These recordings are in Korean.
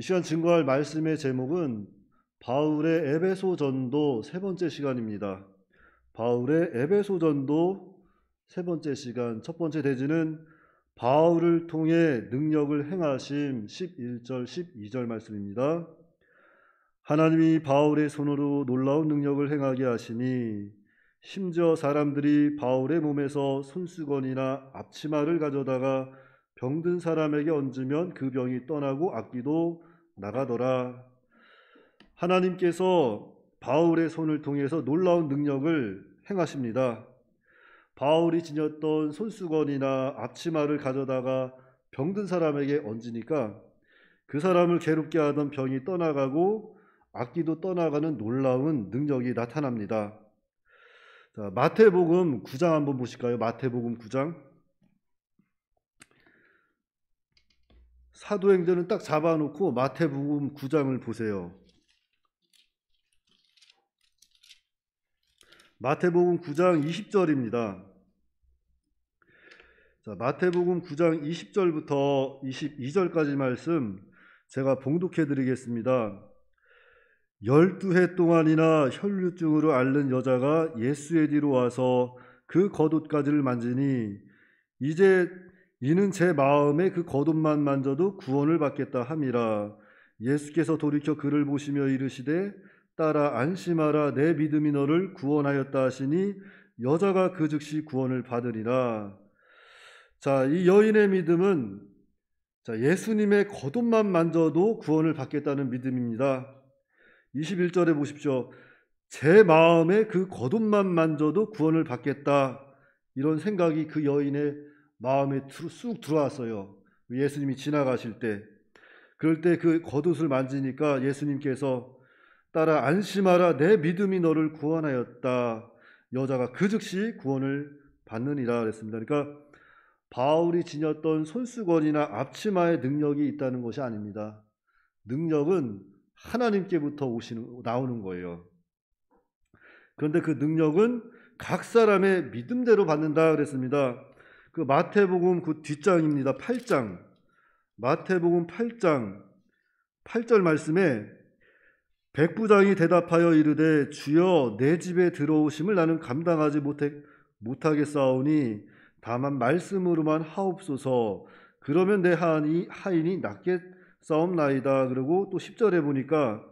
이 시간 증거할 말씀의 제목은 바울의 에베소전도 세 번째 시간입니다. 바울의 에베소전도 세 번째 시간, 첫 번째 대지는 바울을 통해 능력을 행하심 11절 12절 말씀입니다. 하나님이 바울의 손으로 놀라운 능력을 행하게 하시니 심지어 사람들이 바울의 몸에서 손수건이나 앞치마를 가져다가 병든 사람에게 얹으면 그 병이 떠나고 악기도 나가더라. 하나님께서 바울의 손을 통해서 놀라운 능력을 행하십니다. 바울이 지녔던 손수건이나 앞치마를 가져다가 병든 사람에게 얹으니까 그 사람을 괴롭게 하던 병이 떠나가고 악기도 떠나가는 놀라운 능력이 나타납니다. 자, 마태복음 9장 한번 보실까요? 마태복음 9장. 사도행전은 딱 잡아놓고 마태복음 9장을 보세요. 마태복음 9장 20절입니다. 자, 마태복음 9장 20절부터 22절까지 말씀 제가 봉독해 드리겠습니다. 12해 동안이나 혈류증으로 앓는 여자가 예수의 뒤로 와서 그 겉옷가지를 만지니 이제 이는 제 마음에 그 겉옷만 만져도 구원을 받겠다 함이라. 예수께서 돌이켜 그를 보시며 이르시되 따라 안심하라, 내 믿음이 너를 구원하였다 하시니 여자가 그 즉시 구원을 받으리라. 자, 이 여인의 믿음은 예수님의 겉옷만 만져도 구원을 받겠다는 믿음입니다. 21절에 보십시오. 제 마음에 그 겉옷만 만져도 구원을 받겠다. 이런 생각이 그 여인의 마음에 쑥 들어왔어요. 예수님이 지나가실 때. 그럴 때 그 겉옷을 만지니까 예수님께서 따라 안심하라, 내 믿음이 너를 구원하였다. 여자가 그 즉시 구원을 받느니라 그랬습니다. 그러니까 바울이 지녔던 손수건이나 앞치마의 능력이 있다는 것이 아닙니다. 능력은 하나님께부터 나오는 거예요. 그런데 그 능력은 각 사람의 믿음대로 받는다 그랬습니다. 그 마태복음 그 뒷장입니다. 8장. 마태복음 8장 8절 말씀에 백부장이 대답하여 이르되 주여 내 집에 들어오심을 나는 감당하지 못하겠사오니 다만 말씀으로만 하옵소서. 그러면 내 하인이 낫겠사옵나이다. 그리고 또 10절에 보니까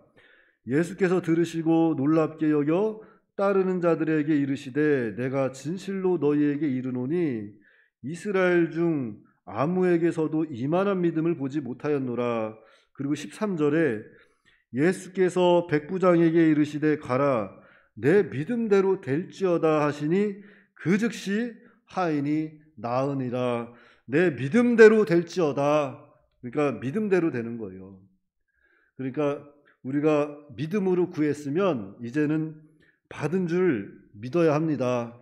예수께서 들으시고 놀랍게 여겨 따르는 자들에게 이르시되 내가 진실로 너희에게 이르노니 이스라엘 중 아무에게서도 이만한 믿음을 보지 못하였노라. 그리고 13절에 예수께서 백부장에게 이르시되 가라, 내 믿음대로 될지어다 하시니 그 즉시 하인이 나으니라. 내 믿음대로 될지어다. 그러니까 믿음대로 되는 거예요. 그러니까 우리가 믿음으로 구했으면 이제는 받은 줄 믿어야 합니다.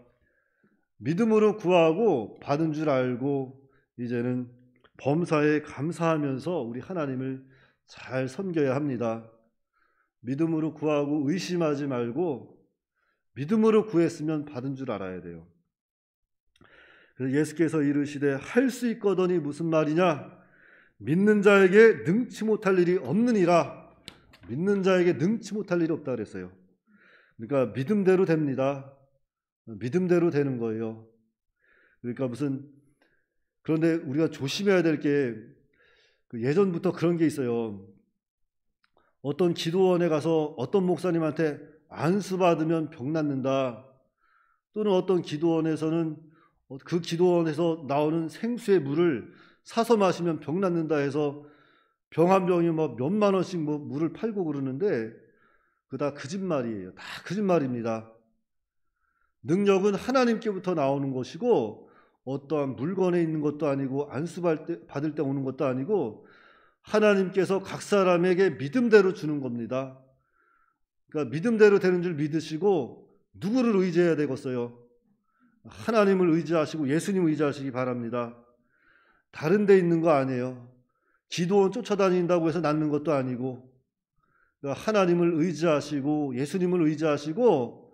믿음으로 구하고 받은 줄 알고 이제는 범사에 감사하면서 우리 하나님을 잘 섬겨야 합니다. 믿음으로 구하고 의심하지 말고 믿음으로 구했으면 받은 줄 알아야 돼요. 그래서 예수께서 이르시되 할 수 있거더니 무슨 말이냐? 믿는 자에게 능치 못할 일이 없느니라. 믿는 자에게 능치 못할 일이 없다 그랬어요. 그러니까 믿음대로 됩니다. 믿음대로 되는 거예요. 그러니까 그런데 우리가 조심해야 될 게 예전부터 그런 게 있어요. 어떤 기도원에 가서 어떤 목사님한테 안수 받으면 병 낫는다. 또는 어떤 기도원에서는 그 기도원에서 나오는 생수의 물을 사서 마시면 병 낫는다 해서 병 한 병이 몇만 원씩 물을 팔고 그러는데 그거 다 거짓말이에요. 다 거짓말입니다. 능력은 하나님께부터 나오는 것이고 어떠한 물건에 있는 것도 아니고 안수 받을 때 오는 것도 아니고 하나님께서 각 사람에게 믿음대로 주는 겁니다. 그러니까 믿음대로 되는 줄 믿으시고 누구를 의지해야 되겠어요? 하나님을 의지하시고 예수님을 의지하시기 바랍니다. 다른 데 있는 거 아니에요. 기도원 쫓아다닌다고 해서 낫는 것도 아니고 그러니까 하나님을 의지하시고 예수님을 의지하시고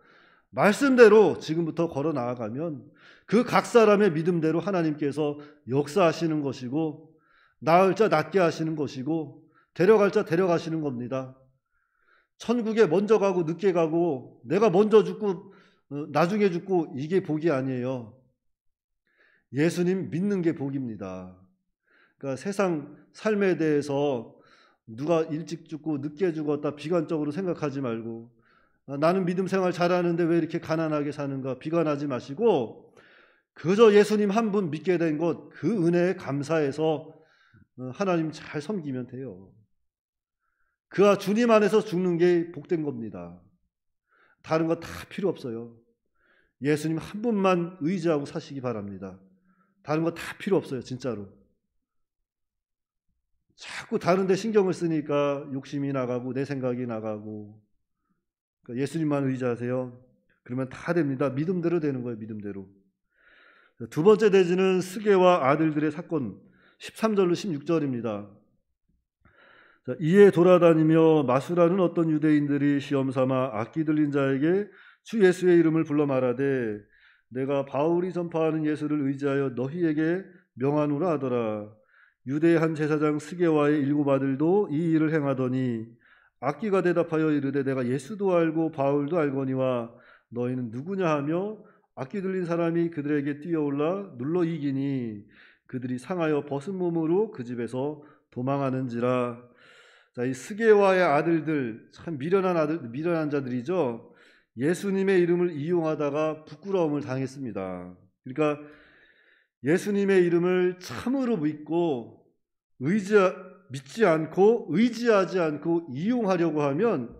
말씀대로 지금부터 걸어 나아가면 그 각 사람의 믿음대로 하나님께서 역사하시는 것이고 나을 자 낫게 하시는 것이고 데려갈 자 데려가시는 겁니다. 천국에 먼저 가고 늦게 가고 내가 먼저 죽고 나중에 죽고 이게 복이 아니에요. 예수님 믿는 게 복입니다. 그러니까 세상 삶에 대해서 누가 일찍 죽고 늦게 죽었다 비관적으로 생각하지 말고 나는 믿음 생활 잘하는데 왜 이렇게 가난하게 사는가 비관하지 마시고 그저 예수님 한 분 믿게 된 것 그 은혜에 감사해서 하나님 잘 섬기면 돼요. 그와 주님 안에서 죽는 게 복된 겁니다. 다른 거 다 필요 없어요. 예수님 한 분만 의지하고 사시기 바랍니다. 다른 거 다 필요 없어요. 진짜로. 자꾸 다른 데 신경을 쓰니까 욕심이 나가고 내 생각이 나가고 그러니까 예수님만 의지하세요. 그러면 다 됩니다. 믿음대로 되는 거예요. 믿음대로. 두 번째 대지는 스게와 아들들의 사건 13절로 16절입니다. 이에 돌아다니며 마수라는 어떤 유대인들이 시험삼아 악기 들린 자에게 주 예수의 이름을 불러 말하되 내가 바울이 전파하는 예수를 의지하여 너희에게 명하노라 하더라. 유대의 한 제사장 스게와의 7 아들도 이 일을 행하더니 악기가 대답하여 이르되 내가 예수도 알고 바울도 알거니와 너희는 누구냐 하며 악기 들린 사람이 그들에게 뛰어올라 눌러 이기니 그들이 상하여 벗은 몸으로 그 집에서 도망하는지라. 자, 이 스게와의 아들들 참 미련한 자들이죠. 예수님의 이름을 이용하다가 부끄러움을 당했습니다. 그러니까 예수님의 이름을 참으로 믿고 믿지 않고 의지하지 않고 이용하려고 하면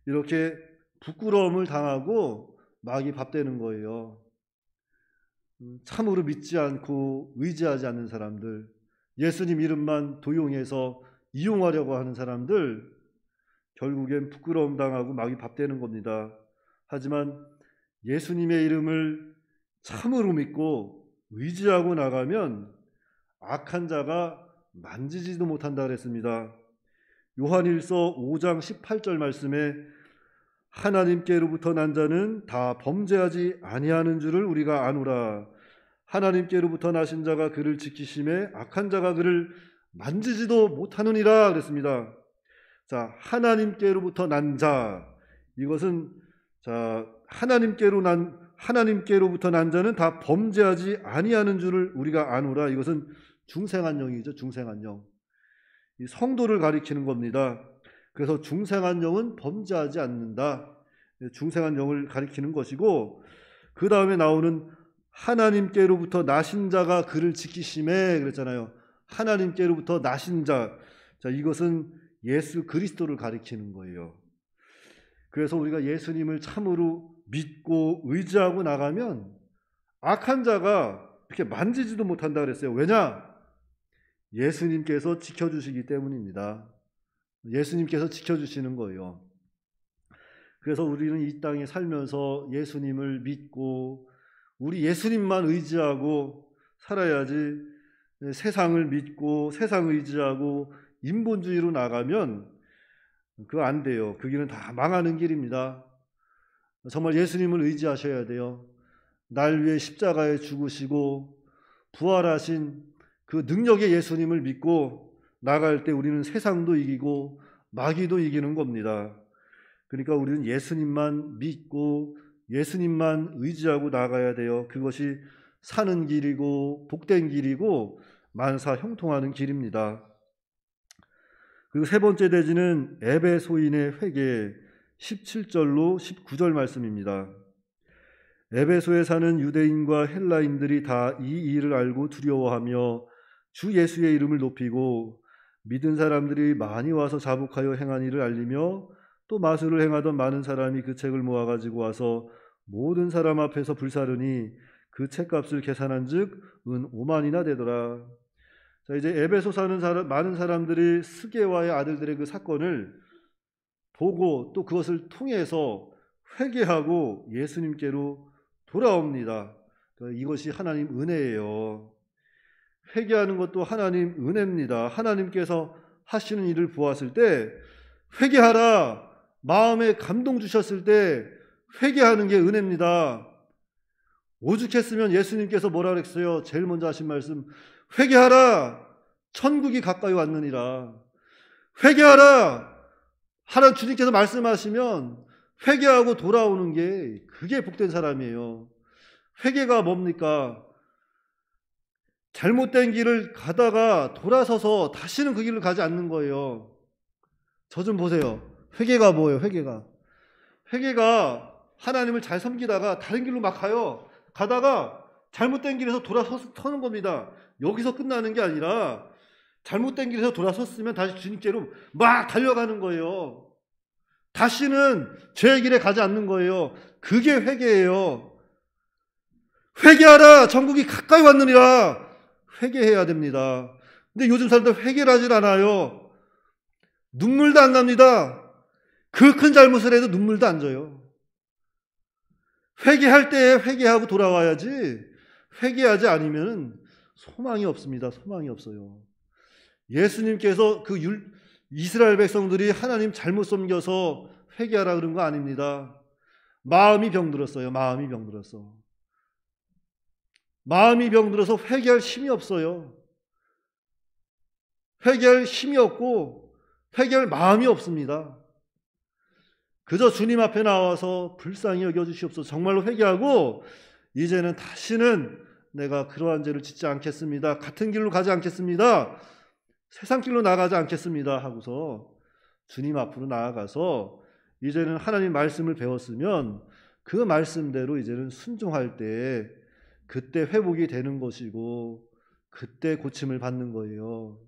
이렇게 부끄러움을 당하고 막이 밥되는 거예요. 참으로 믿지 않고 의지하지 않는 사람들, 예수님 이름만 도용해서 이용하려고 하는 사람들 결국엔 부끄러움 당하고 막이 밥되는 겁니다. 하지만 예수님의 이름을 참으로 믿고 의지하고 나가면 악한 자가 만지지도 못한다 그랬습니다. 요한일서 5장 18절 말씀에 하나님께로부터 난 자는 다 범죄하지 아니하는 줄을 우리가 아노라. 하나님께로부터 나신 자가 그를 지키심에 악한 자가 그를 만지지도 못하느니라 그랬습니다. 자, 하나님께로부터 난 자, 이것은 자 하나님께로부터 난 자는 다 범죄하지 아니하는 줄을 우리가 아노라. 이것은 중생한 영이죠. 중생한 영. 이 성도를 가리키는 겁니다. 그래서 중생한 영은 범죄하지 않는다. 중생한 영을 가리키는 것이고 그 다음에 나오는 하나님께로부터 나신 자가 그를 지키심에 그랬잖아요. 하나님께로부터 나신 자. 자, 이것은 예수 그리스도를 가리키는 거예요. 그래서 우리가 예수님을 참으로 믿고 의지하고 나가면 악한 자가 이렇게 만지지도 못한다 그랬어요. 왜냐? 예수님께서 지켜주시기 때문입니다. 예수님께서 지켜주시는 거예요. 그래서 우리는 이 땅에 살면서 예수님을 믿고 우리 예수님만 의지하고 살아야지 세상을 믿고 세상 의지하고 인본주의로 나가면 그거 안 돼요. 그 길은 다 망하는 길입니다. 정말 예수님을 의지하셔야 돼요. 날 위해 십자가에 죽으시고 부활하신 그 능력의 예수님을 믿고 나갈 때 우리는 세상도 이기고 마귀도 이기는 겁니다. 그러니까 우리는 예수님만 믿고 예수님만 의지하고 나가야 돼요. 그것이 사는 길이고 복된 길이고 만사 형통하는 길입니다. 그리고 세 번째 대지는 에베소인의 회개 17절로 19절 말씀입니다. 에베소에 사는 유대인과 헬라인들이 다 이 일을 알고 두려워하며 주 예수의 이름을 높이고 믿은 사람들이 많이 와서 자복하여 행한 일을 알리며 또 마술을 행하던 많은 사람이 그 책을 모아가지고 와서 모든 사람 앞에서 불사르니 그 책값을 계산한 즉 은 5만이나 되더라. 자, 이제 에베소 사는 많은 사람들이 스게와의 아들들의 그 사건을 보고 또 그것을 통해서 회개하고 예수님께로 돌아옵니다. 그러니까 이것이 하나님 은혜예요. 회개하는 것도 하나님 은혜입니다. 하나님께서 하시는 일을 보았을 때 회개하라 마음에 감동 주셨을 때 회개하는 게 은혜입니다. 오죽했으면 예수님께서 뭐라 그랬어요? 제일 먼저 하신 말씀 회개하라 천국이 가까이 왔느니라. 회개하라. 하나님 주님께서 말씀하시면 회개하고 돌아오는 게 그게 복된 사람이에요. 회개가 뭡니까? 잘못된 길을 가다가 돌아서서 다시는 그 길을 가지 않는 거예요. 저 좀 보세요. 회개가 뭐예요? 회개가 하나님을 잘 섬기다가 다른 길로 막 가다가 잘못된 길에서 돌아서는 겁니다. 여기서 끝나는 게 아니라 잘못된 길에서 돌아섰으면 다시 주님께로 막 달려가는 거예요. 다시는 죄의 길에 가지 않는 거예요. 그게 회개예요. 회개하라. 천국이 가까이 왔느니라. 회개해야 됩니다. 근데 요즘 사람들 회개를 하질 않아요. 눈물도 안 납니다. 그 큰 잘못을 해도 눈물도 안 져요. 회개할 때에 회개하고 돌아와야지, 회개하지 않으면 소망이 없습니다. 소망이 없어요. 예수님께서 이스라엘 백성들이 하나님 잘못 섬겨서 회개하라 그런 거 아닙니다. 마음이 병들었어요. 마음이 병들어서 회개할 힘이 없어요. 회개할 힘이 없고 회개할 마음이 없습니다. 그저 주님 앞에 나와서 불쌍히 여겨주시옵소서. 정말로 회개하고 이제는 다시는 내가 그러한 죄를 짓지 않겠습니다. 같은 길로 가지 않겠습니다. 세상 길로 나가지 않겠습니다 하고서 주님 앞으로 나아가서 이제는 하나님 말씀을 배웠으면 그 말씀대로 이제는 순종할 때 그때 회복이 되는 것이고 그때 고침을 받는 거예요.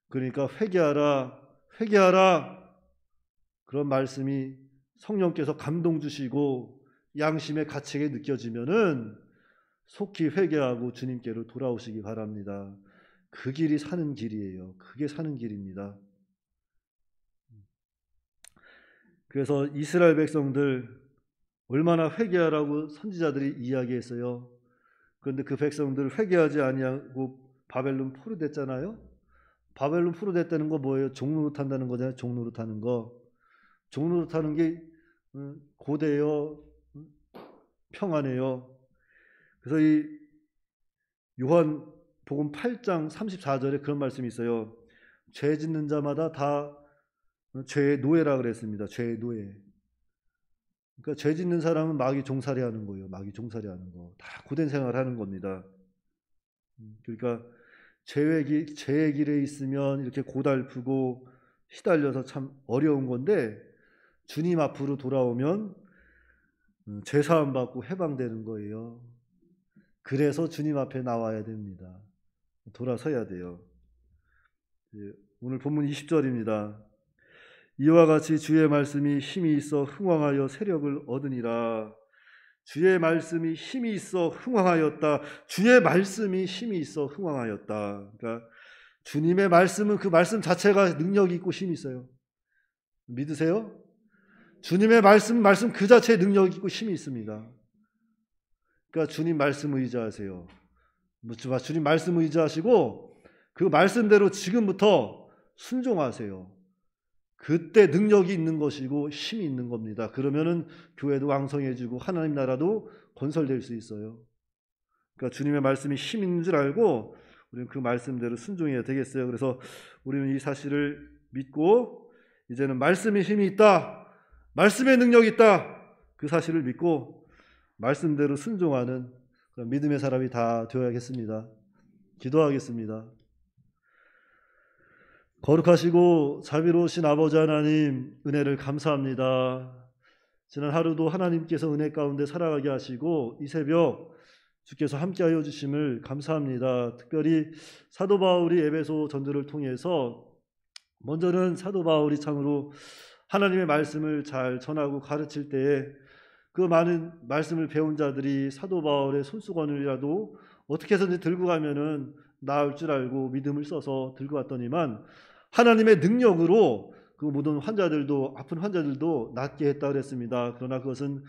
그러니까 회개하라 그런 말씀이 성령께서 감동 주시고 양심의 가책이 느껴지면은 속히 회개하고 주님께로 돌아오시기 바랍니다. 그 길이 사는 길이에요. 그게 사는 길입니다. 그래서 이스라엘 백성들 얼마나 회개하라고 선지자들이 이야기했어요. 그런데 그 백성들 회개하지 아니하고 바벨론 포로됐잖아요. 바벨론 포로됐다는 거 뭐예요? 종노릇한다는 거잖아요. 종노릇하는 거. 종노릇하는 게 고대요, 평안해요. 그래서 이 요한복음 8장 34절에 그런 말씀이 있어요. 죄 짓는 자마다 다 죄의 노예라 그랬습니다. 죄의 노예. 그러니까 죄 짓는 사람은 마귀 종살이 하는 거예요. 마귀 종살이 하는 거. 다 고된 생활을 하는 겁니다. 그러니까 죄의 길에 있으면 이렇게 고달프고 시달려서 참 어려운 건데 주님 앞으로 돌아오면 죄사함 받고 해방되는 거예요. 그래서 주님 앞에 나와야 됩니다. 돌아서야 돼요. 오늘 본문 20절입니다. 이와 같이 주의 말씀이 힘이 있어 흥왕하여 세력을 얻으니라. 주의 말씀이 힘이 있어 흥왕하였다. 주의 말씀이 힘이 있어 흥왕하였다. 그러니까 주님의 말씀은 그 말씀 자체가 능력이 있고 힘이 있어요. 믿으세요? 주님의 말씀 그 자체에 능력이 있고 힘이 있습니다. 그러니까 주님 말씀 의지하세요. 주님 말씀 의지하시고 그 말씀대로 지금부터 순종하세요. 그때 능력이 있는 것이고 힘이 있는 겁니다. 그러면은 교회도 왕성해지고 하나님 나라도 건설될 수 있어요. 그러니까 주님의 말씀이 힘 있는 줄 알고 우리는 그 말씀대로 순종해야 되겠어요. 그래서 우리는 이 사실을 믿고 이제는 말씀의 힘이 있다. 말씀의 능력이 있다. 그 사실을 믿고 말씀대로 순종하는 그런 믿음의 사람이 다 되어야겠습니다. 기도하겠습니다. 거룩하시고 자비로우신 아버지 하나님, 은혜를 감사합니다. 지난 하루도 하나님께서 은혜 가운데 살아가게 하시고 이 새벽 주께서 함께하여 주심을 감사합니다. 특별히 사도 바울이 에베소 전도를 통해서 먼저는 사도 바울이 참으로 하나님의 말씀을 잘 전하고 가르칠 때에 그 많은 말씀을 배운 자들이 사도 바울의 손수건이라도 어떻게 해서든지 들고 가면은 나을 줄 알고 믿음을 써서 들고 왔더니만 하나님의 능력으로 그 모든 환자들도 아픈 환자들도 낫게 했다 그랬습니다. 그러나 그것은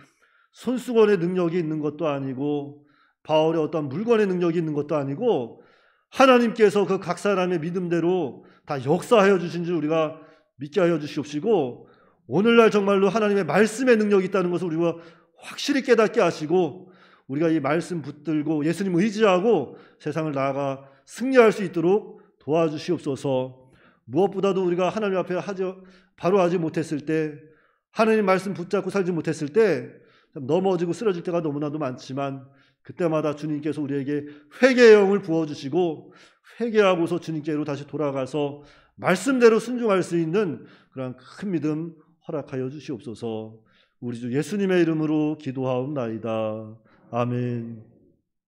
손수건의 능력이 있는 것도 아니고 바울의 어떤 물건의 능력이 있는 것도 아니고 하나님께서 그 각 사람의 믿음대로 다 역사하여 주신 줄 우리가 믿게 하여 주시옵시고 오늘날 정말로 하나님의 말씀의 능력이 있다는 것을 우리가 확실히 깨닫게 하시고 우리가 이 말씀 붙들고 예수님 의지하고 세상을 나아가 승리할 수 있도록 도와주시옵소서. 무엇보다도 우리가 하나님 앞에 바로 하지 못했을 때, 하나님 말씀 붙잡고 살지 못했을 때 넘어지고 쓰러질 때가 너무나도 많지만, 그때마다 주님께서 우리에게 회개의 영을 부어주시고 회개하고서 주님께로 다시 돌아가서 말씀대로 순종할 수 있는 그런 큰 믿음 허락하여 주시옵소서. 우리 주 예수님의 이름으로 기도하옵나이다. 아멘.